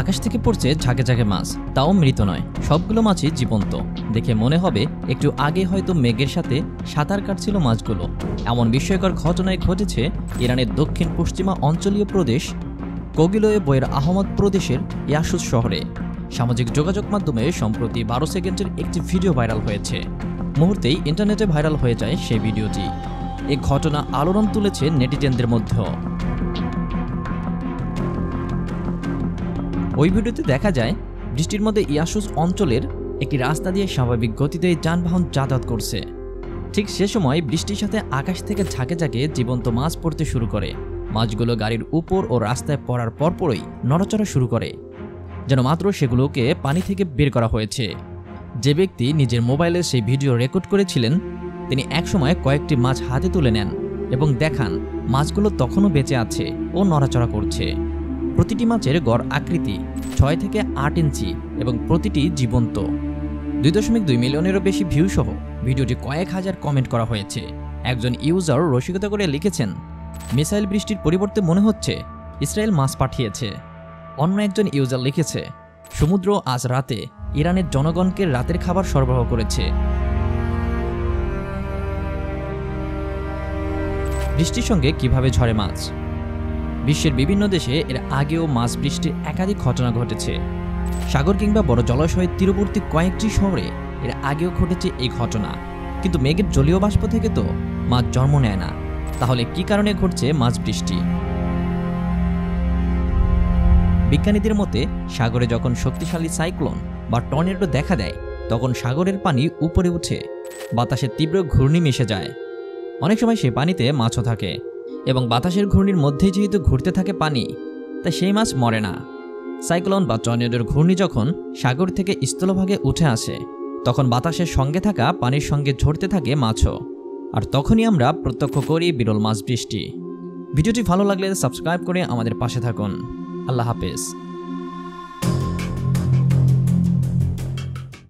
আকাশ থেকে পড়ছে ঝাঁকে ঝাঁকে মাছ, তাও মৃত নয়, সবগুলো মাছই জীবন্ত। দেখে মনে হবে একটু আগে হয়তো মেঘের সাথে সাঁতার কাটছিল মাছগুলো। এমন বিস্ময়কর ঘটনায় ঘটেছে ইরানের দক্ষিণ পশ্চিমা অঞ্চলীয় প্রদেশ কোগিলোয়ে বইয়ের আহমদ প্রদেশের ইয়াসুস শহরে। সামাজিক যোগাযোগ মাধ্যমে সম্প্রতি 12 সেকেন্ডের একটি ভিডিও ভাইরাল হয়েছে। মুহূর্তেই ইন্টারনেটে ভাইরাল হয়ে যায় সেই ভিডিওটি। এই ঘটনা আলোড়ন তুলেছে নেটিজেনদের মধ্যেও। ওই ভিডিওতে দেখা যায় বৃষ্টির মধ্যে ইয়াসুস অঞ্চলের একটি রাস্তা দিয়ে স্বাভাবিক গতিতে যানবাহন যাতায়াত করছে। ঠিক সে সময় বৃষ্টির সাথে আকাশ থেকে ঝাঁকে ঝাঁকে জীবন্ত মাছ পড়তে শুরু করে। মাছগুলো গাড়ির উপর ও রাস্তায় পড়ার পরপরই নড়াচড়া শুরু করে, যেন মাত্র সেগুলোকে পানি থেকে বের করা হয়েছে। যে ব্যক্তি নিজের মোবাইলে সেই ভিডিও রেকর্ড করেছিলেন তিনি একসময় কয়েকটি মাছ হাতে তুলে নেন এবং দেখান মাছগুলো তখনও বেঁচে আছে ও নড়াচড়া করছে। প্রতিটি মাছের গড় আকৃতি 6 থেকে 8 ইঞ্চি এবং প্রতিটি জীবন্ত। 2.2 মিলিয়নেরও বেশি ভিউ সহ ভিডিওটি কয়েক হাজার কমেন্ট করা হয়েছে। একজন ইউজার রসিকতা করে লিখেছেন, মিসাইল বৃষ্টির পরিবর্তে মনে হচ্ছে ইসরায়েল মাছ পাঠিয়েছে। অন্য একজন ইউজার লিখেছে, সমুদ্র আজ রাতে ইরানের জনগণকে রাতের খাবার সরবরাহ করেছে। বৃষ্টির সঙ্গে কিভাবে ঝরে মাছ? বিশ্বের বিভিন্ন দেশে এর আগেও মাছ বৃষ্টির একাধিক ঘটনা ঘটেছে। সাগর কিংবা বড় জলাশয়ের তীরবর্তী কয়েকটি শহরে এর আগেও ঘটেছে এই ঘটনা। কিন্তু মেঘের জলীয় বাষ্প থেকে তো মাছ জন্ম নেয় না। তাহলে কি কারণে ঘটছে মাছ বৃষ্টি? বিজ্ঞানীদের মতে সাগরে যখন শক্তিশালী সাইক্লোন বা টর্নেডো দেখা দেয় তখন সাগরের পানি উপরে উঠে বাতাসের তীব্র ঘূর্ণি মিশে যায়। অনেক সময় সে পানিতে মাছও থাকে এবং বাতাসের ঘূর্ণির মধ্যেই যেহেতু ঘুরতে থাকে পানি, তাই সেই মাছ মরে না। সাইক্লোন বা টর্নেডোর ঘূর্ণি যখন সাগর থেকে স্থলভাগে উঠে আসে তখন বাতাসের সঙ্গে থাকা পানির সঙ্গে ঝরতে থাকে মাছও, আর তখনই আমরা প্রত্যক্ষ করি বিরল মাছ বৃষ্টি। ভিডিওটি ভালো লাগলে সাবস্ক্রাইব করে আমাদের পাশে থাকুন। আল্লাহ হাফেজ।